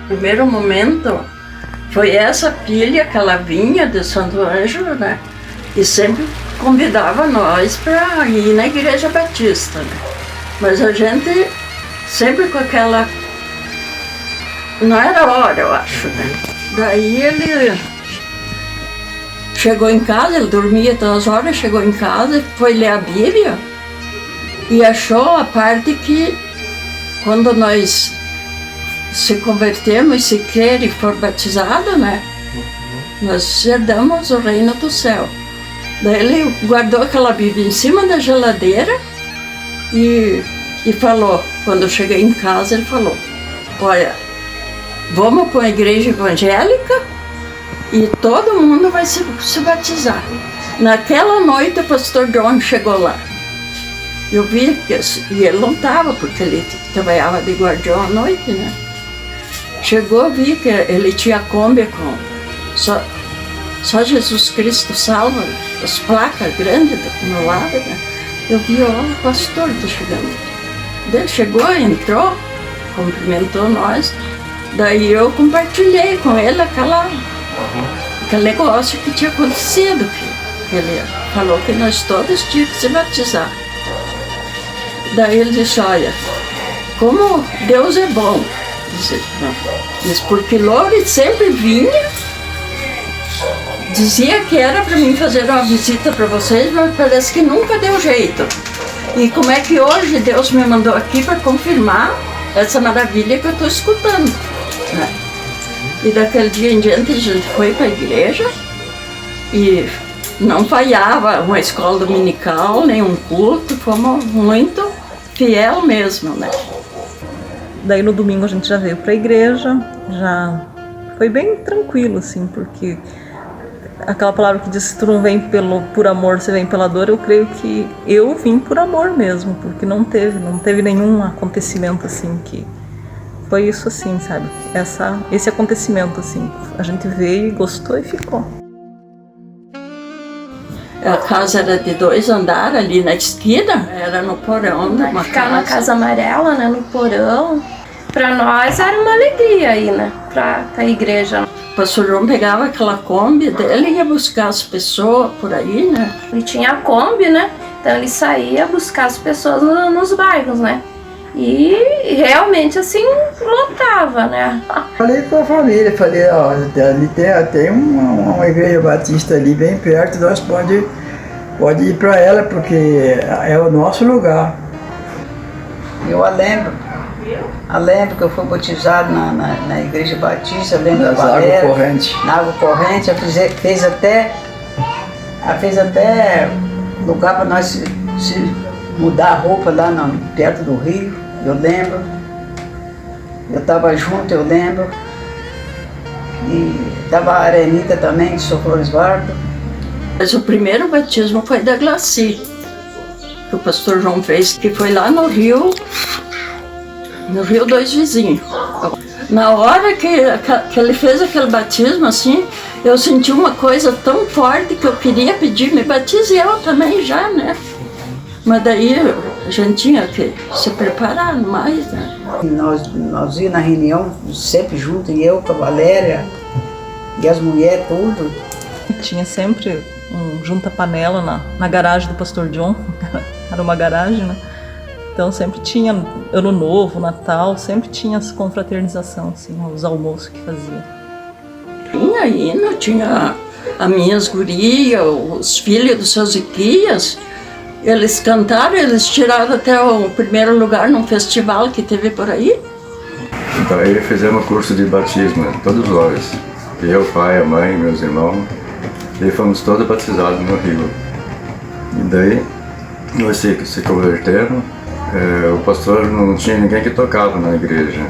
Primeiro momento foi essa filha que ela vinha de Santo Ângelo, né? E sempre convidava nós para ir na Igreja Batista, né? Mas a gente sempre com aquela... Não era hora, eu acho, né? Daí ele chegou em casa, ele dormia até as horas, chegou em casa, foi ler a Bíblia e achou a parte que quando nós se convertermos, se crer e for batizado, né? Nós herdamos o reino do céu. Daí ele guardou aquela Bíblia em cima da geladeira e falou, quando eu cheguei em casa, ele falou, olha, vamos para uma igreja evangélica e todo mundo vai se batizar. Naquela noite o pastor John chegou lá. Eu vi que e ele não estava, porque ele trabalhava de guardião à noite, né? Chegou, vi que ele tinha Kombi com só Jesus Cristo salva, as placas grandes do meu lado, né? Eu vi, ó, o pastor está chegando. Ele chegou, entrou, cumprimentou nós. Daí eu compartilhei com ele aquele negócio que tinha acontecido, que ele falou que nós todos tínhamos que se batizar. Daí ele disse, olha, como Deus é bom. Disse, porque Loure sempre vinha, dizia que era para mim fazer uma visita para vocês, mas parece que nunca deu jeito. E como é que hoje Deus me mandou aqui para confirmar essa maravilha que eu estou escutando, né? E daquele dia em diante a gente foi para a igreja e não falhava uma escola dominical, nem um culto, fomos muito fiel mesmo, né? Daí no domingo a gente já veio para a igreja, já foi bem tranquilo, assim, porque aquela palavra que diz, se tu não vem por amor, você vem pela dor, eu creio que eu vim por amor mesmo, porque não teve nenhum acontecimento assim que foi isso assim, sabe? Esse acontecimento assim, a gente veio, gostou e ficou. A casa era de 2 andares ali na esquina, era no porão de uma Ficava na casa amarela, né, no porão. Para nós era uma alegria aí, né, para a igreja. O pastor João pegava aquela Kombi dele e ia buscar as pessoas por aí, né? Ele tinha a Kombi, né, então ele saía buscar as pessoas nos bairros, né. E realmente assim, lotava, né. Falei com a família, falei, ó, ali tem uma igreja batista ali bem perto, nós pode ir para ela, porque é o nosso lugar. Eu a lembro que eu fui batizado na igreja batista, lembro da água corrente. Na água corrente, fez até lugar para nós se mudar a roupa lá perto do rio. Eu lembro, eu estava junto, eu lembro, e estava a Arenita também, de São Floresvardo. Mas o primeiro batismo foi da Glaci, que o pastor João fez, que foi lá no Rio 2 Vizinhos. Na hora que ele fez aquele batismo, assim, eu senti uma coisa tão forte que eu queria pedir, me batize eu também já, né? Mas daí a gente tinha que se preparar mais, né? Nós íamos na reunião sempre junto, e eu com a Valéria, e as mulheres, tudo. Tinha sempre um junta-panela na garagem do pastor John, era uma garagem, né? Então sempre tinha Ano Novo, Natal, sempre tinha essa confraternização, assim, os almoços que fazia. Tinha hino, tinha as minhas gurias, os filhos dos seus Iquias. Eles cantaram, eles tiraram até o primeiro lugar num festival que teve por aí. Então aí fizemos curso de batismo, todos nós. Eu, o pai, a mãe, meus irmãos. E fomos todos batizados no Rio. E daí nós se convertemos. O pastor não tinha ninguém que tocava na igreja.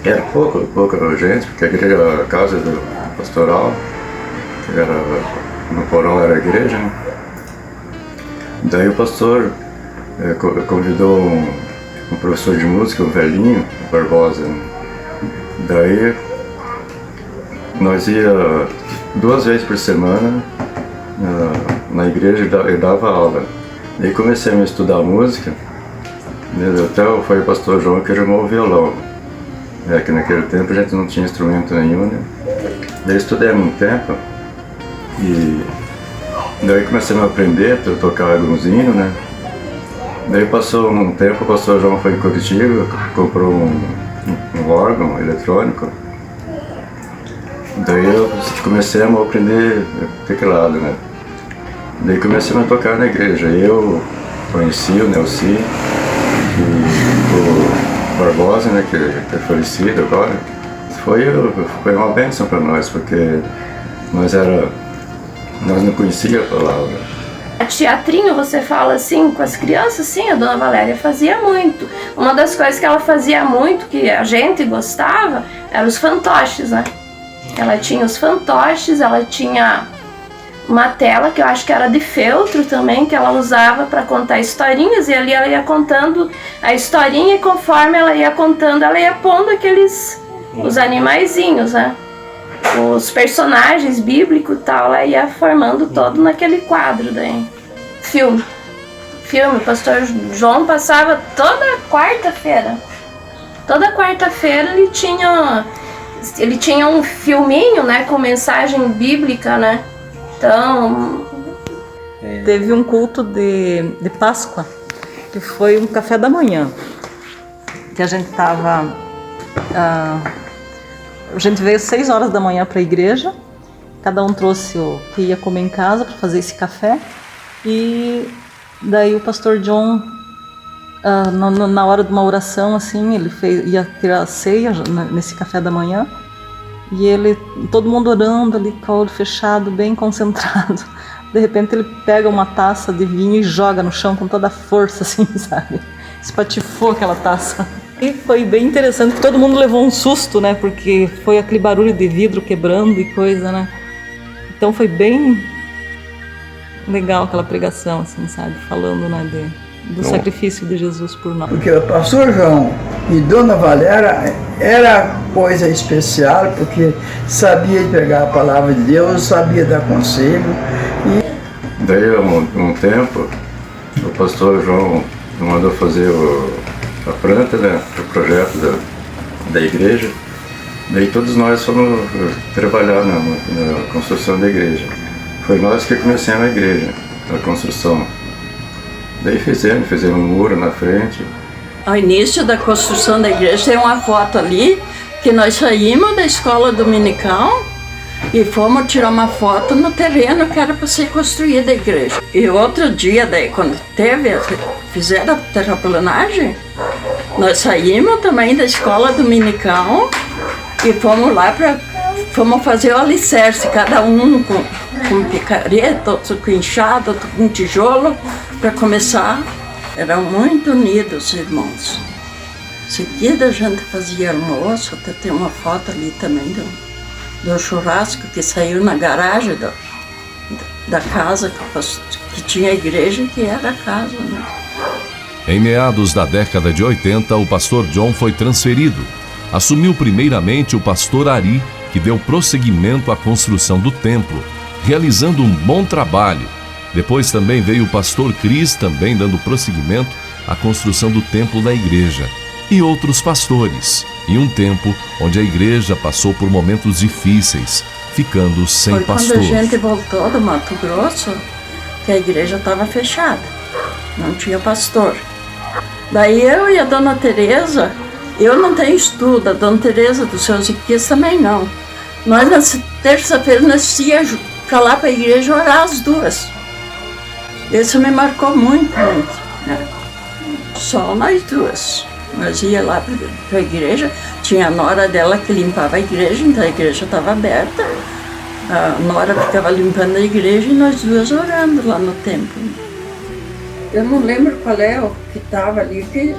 Era pouca gente, porque a igreja era a casa do pastoral. No porão era a igreja, né? Daí o pastor convidou um professor de música, um velhinho, Barbosa. Daí nós ia 2 vezes por semana na igreja e dava aula. Daí comecei a estudar música, até foi o pastor João que arrumou o violão. É que naquele tempo a gente não tinha instrumento nenhum, né? Daí estudamos um tempo e daí comecei a aprender a tocar alguns hinos, né? Daí passou um tempo, o pastor João foi em Curitiba, comprou um órgão eletrônico. Daí eu comecei a aprender teclado, né? Daí comecei a tocar na igreja. Eu conheci o Nelci e o Barbosa, né, que é falecido agora. Foi uma bênção para nós, porque nós não conhecíamos a palavra. Teatrinho, você fala assim, com as crianças, sim, a Dona Valéria fazia muito. Uma das coisas que ela fazia muito, que a gente gostava, eram os fantoches, né? Ela tinha os fantoches, ela tinha uma tela que eu acho que era de feltro também, que ela usava para contar historinhas, e ali ela ia contando a historinha e conforme ela ia contando, ela ia pondo os animaizinhos, né? Os personagens bíblicos e tal, ela ia formando todo naquele quadro daí. Filme, o pastor João passava toda quarta-feira. Toda quarta-feira ele tinha um filminho, né, com mensagem bíblica, né? Então... Teve um culto de Páscoa, que foi um café da manhã, que a gente tava... a gente veio às 6 horas da manhã para a igreja, cada um trouxe o que ia comer em casa para fazer esse café, e daí o pastor John, na hora de uma oração, assim, ele ia ter a ceia nesse café da manhã, e todo mundo orando ali com o olho fechado, bem concentrado. De repente ele pega uma taça de vinho e joga no chão com toda a força, assim, sabe? Espatifou aquela taça. E foi bem interessante, porque todo mundo levou um susto, né? Porque foi aquele barulho de vidro quebrando e coisa, né? Então foi bem legal aquela pregação, assim, sabe? Falando, né, do sacrifício de Jesus por nós. Porque o pastor João e Dona Valéria era coisa especial, porque sabia pegar a palavra de Deus, sabia dar conselho. Daí, um tempo, o pastor João mandou fazer a planta, né, o projeto da igreja. Daí todos nós fomos trabalhar na construção da igreja. Foi nós que começamos a igreja, a construção. Daí fizemos um muro na frente. Ao início da construção da igreja tem uma foto ali, que nós saímos da escola dominical e fomos tirar uma foto no terreno que era para ser construída a igreja. E outro dia, daí, quando fizeram a terraplanagem, nós saímos também da escola dominical e fomos lá fomos fazer o alicerce, cada um com picareta, outro com enxada, outro com tijolo, para começar. Eram muito unidos, irmãos. Em seguida a gente fazia almoço, até tem uma foto ali também do churrasco que saiu na garagem da casa que tinha a igreja, que era a casa, né? Em meados da década de 80, o pastor John foi transferido. Assumiu primeiramente o pastor Ari, que deu prosseguimento à construção do templo, realizando um bom trabalho. Depois também veio o pastor Cris, também dando prosseguimento à construção do templo da igreja. E outros pastores. E um tempo onde a igreja passou por momentos difíceis, ficando sem pastor. Quando a gente voltou do Mato Grosso, que a igreja estava fechada, não tinha pastor. Daí eu e a Dona Teresa, eu não tenho estudo, a Dona Teresa do seu Ziquias também não. Nós na terça-feira nós íamos para lá para a igreja orar as duas. Isso me marcou muito, né? Só nós duas. Nós ia lá para a igreja, tinha a nora dela que limpava a igreja, então a igreja estava aberta. A nora ficava limpando a igreja e nós duas orando lá no templo. Eu não lembro qual é o que estava ali que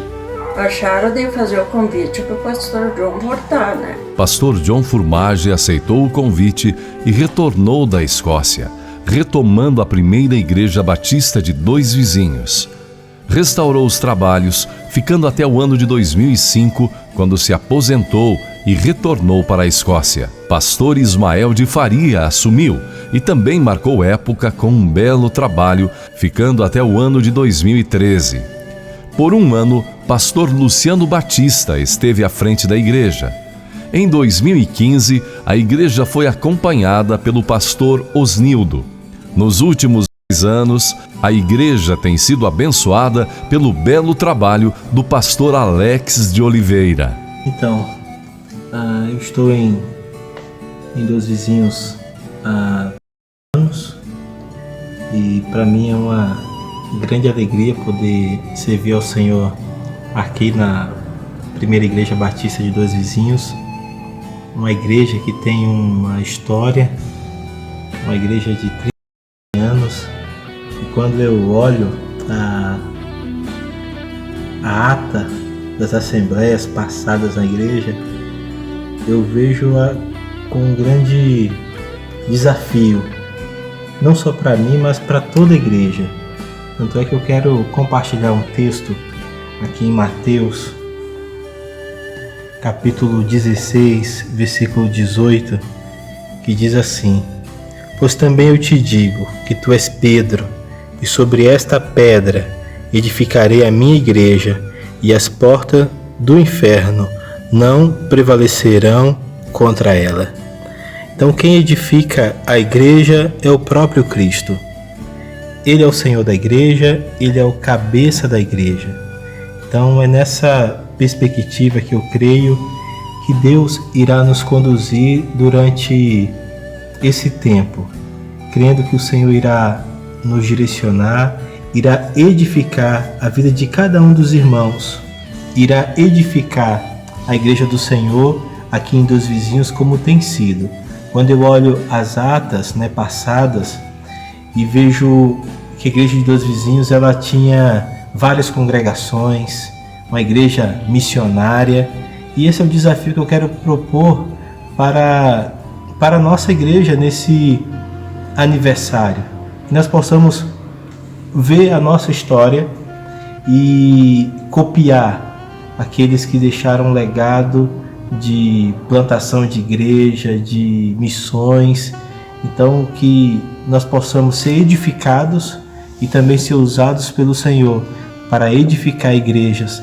acharam de fazer o convite para o pastor John voltar, né? Pastor John Furmage aceitou o convite e retornou da Escócia, retomando a primeira igreja batista de 2 vizinhos. Restaurou os trabalhos, ficando até o ano de 2005, quando se aposentou e retornou para a Escócia. Pastor Ismael de Faria assumiu e também marcou época com um belo trabalho, ficando até o ano de 2013. Por um ano, pastor Luciano Batista esteve à frente da igreja. Em 2015, a igreja foi acompanhada pelo pastor Osnildo. Nos últimos 10 anos, a igreja tem sido abençoada pelo belo trabalho do pastor Alex de Oliveira. Então, eu estou em Dois Vizinhos há anos e para mim é uma grande alegria poder servir ao Senhor aqui na Primeira Igreja Batista de Dois Vizinhos, uma igreja que tem uma história, uma igreja de 30 anos, e quando eu olho a ata das assembleias passadas na igreja, eu vejo-a com um grande desafio, não só para mim, mas para toda a igreja. Tanto é que eu quero compartilhar um texto aqui em Mateus, capítulo 16, versículo 18, que diz assim: Pois também eu te digo que tu és Pedro, e sobre esta pedra edificarei a minha igreja, e as portas do inferno não prevalecerão contra ela. Então quem edifica a igreja é o próprio Cristo. Ele é o Senhor da igreja, Ele é o cabeça da igreja. Então é nessa perspectiva que eu creio que Deus irá nos conduzir durante esse tempo, crendo que o Senhor irá nos direcionar, irá edificar a vida de cada um dos irmãos, irá edificar a igreja do Senhor aqui em Dois Vizinhos como tem sido. Quando eu olho as atas passadas e vejo que a igreja de Dois Vizinhos ela tinha várias congregações, uma igreja missionária, e esse é o desafio que eu quero propor para a nossa igreja nesse aniversário. Que nós possamos ver a nossa história e copiar aqueles que deixaram um legado de plantação de igreja, de missões. Então que nós possamos ser edificados e também ser usados pelo Senhor para edificar igrejas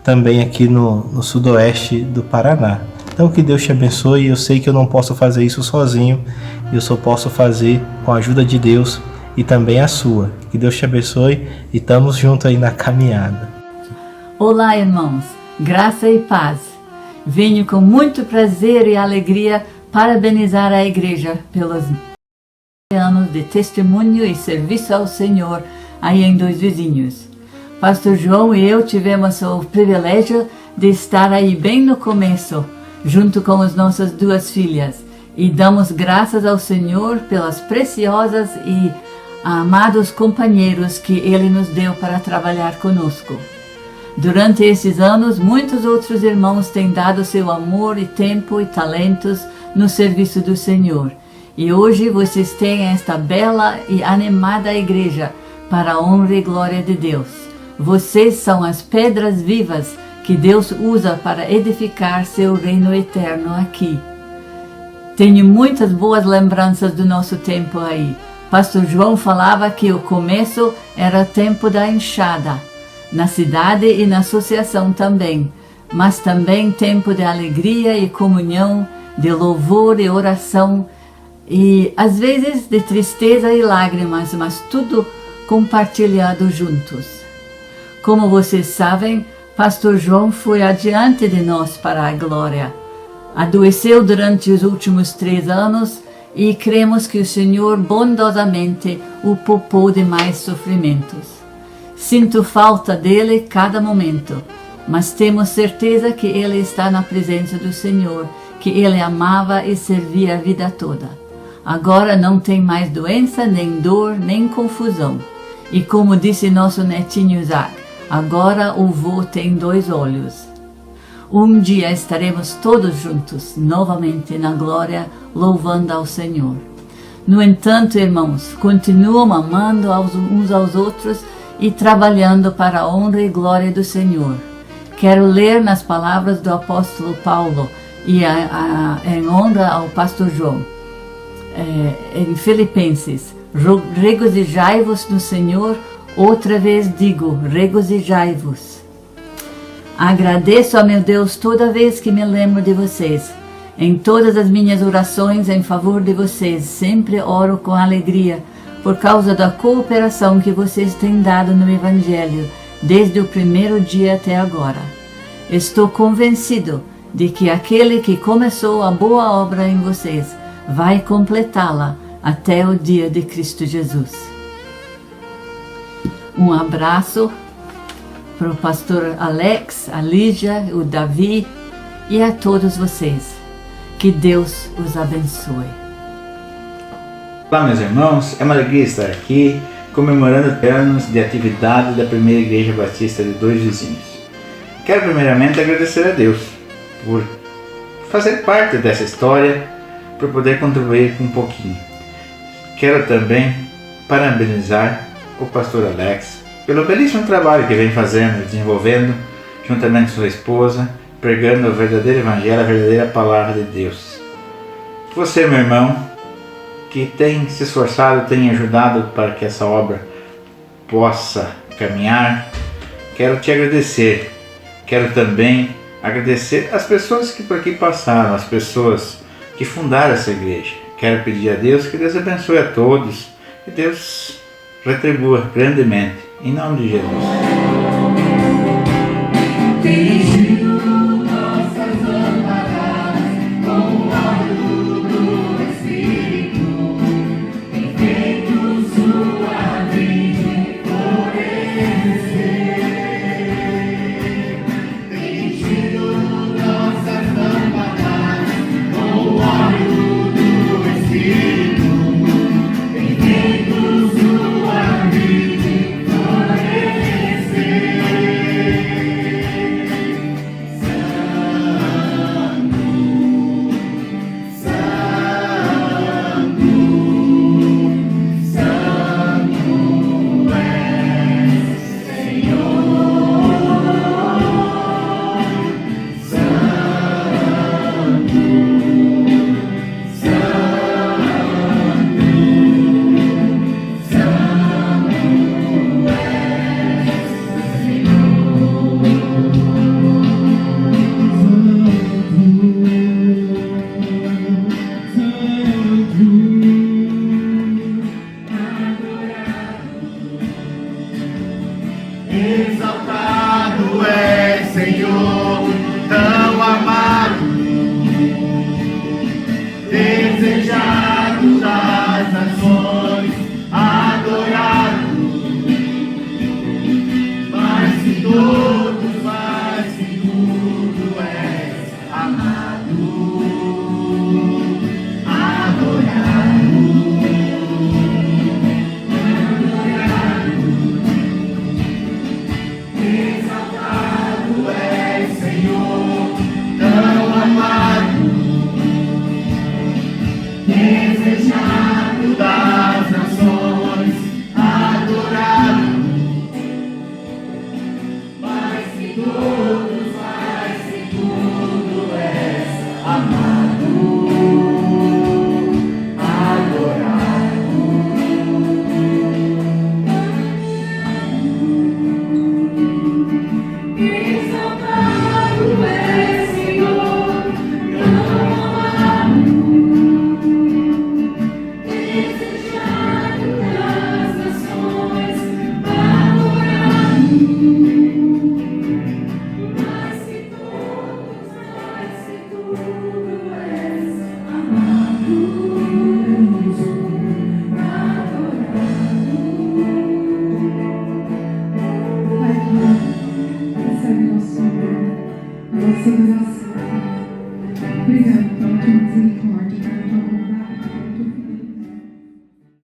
também aqui no sudoeste do Paraná. Então que Deus te abençoe. Eu sei que eu não posso fazer isso sozinho, eu só posso fazer com a ajuda de Deus e também a sua. Que Deus te abençoe e estamos juntos aí na caminhada. Olá, irmãos, graça e paz. Venho com muito prazer e alegria parabenizar a igreja pelos anos de testemunho e serviço ao Senhor aí em Dois Vizinhos. Pastor João e eu tivemos o privilégio de estar aí bem no começo, junto com as nossas duas filhas, e damos graças ao Senhor pelas preciosas e amados companheiros que Ele nos deu para trabalhar conosco. Durante esses anos, muitos outros irmãos têm dado seu amor e tempo e talentos no serviço do Senhor. E hoje vocês têm esta bela e animada igreja para a honra e glória de Deus. Vocês são as pedras vivas que Deus usa para edificar seu reino eterno aqui. Tenho muitas boas lembranças do nosso tempo aí. Pastor João falava que o começo era o tempo da enxada, na cidade e na associação também, mas também tempo de alegria e comunhão, de louvor e oração, e às vezes de tristeza e lágrimas, mas tudo compartilhado juntos. Como vocês sabem, Pastor João foi adiante de nós para a glória. Adoeceu durante os últimos 3 anos e cremos que o Senhor bondosamente o poupou de mais sofrimentos. Sinto falta dele cada momento, mas temos certeza que ele está na presença do Senhor, que ele amava e servia a vida toda. Agora não tem mais doença, nem dor, nem confusão. E como disse nosso netinho Isaac, agora o vô tem 2 olhos. Um dia estaremos todos juntos, novamente na glória, louvando ao Senhor. No entanto, irmãos, continuam amando uns aos outros e trabalhando para a honra e glória do Senhor. Quero ler nas palavras do apóstolo Paulo e em honra ao pastor João. Em Filipenses: regozijai-vos no Senhor Outra vez digo, regozijai-vos. Agradeço a meu Deus toda vez que me lembro de vocês. Em todas as minhas orações em favor de vocês, sempre oro com alegria, por causa da cooperação que vocês têm dado no Evangelho, desde o primeiro dia até agora. Estou convencido de que aquele que começou a boa obra em vocês vai completá-la até o dia de Cristo Jesus. Um abraço para o pastor Alex, a Lígia, o Davi e a todos vocês. Que Deus os abençoe. Olá, meus irmãos, é uma alegria estar aqui comemorando anos de atividade da primeira Igreja Batista de Dois Vizinhos. Quero primeiramente agradecer a Deus por fazer parte dessa história, por poder contribuir com um pouquinho. Quero também parabenizar o pastor Alex pelo belíssimo trabalho que vem fazendo, desenvolvendo, juntamente com sua esposa, pregando o verdadeiro Evangelho, a verdadeira Palavra de Deus. Você, meu irmão, que tem se esforçado, tem ajudado para que essa obra possa caminhar, quero te agradecer. Quero também agradecer as pessoas que por aqui passaram, as pessoas que fundaram essa igreja. Quero pedir a Deus que Deus abençoe a todos, que Deus retribua grandemente, em nome de Jesus. Exaltado é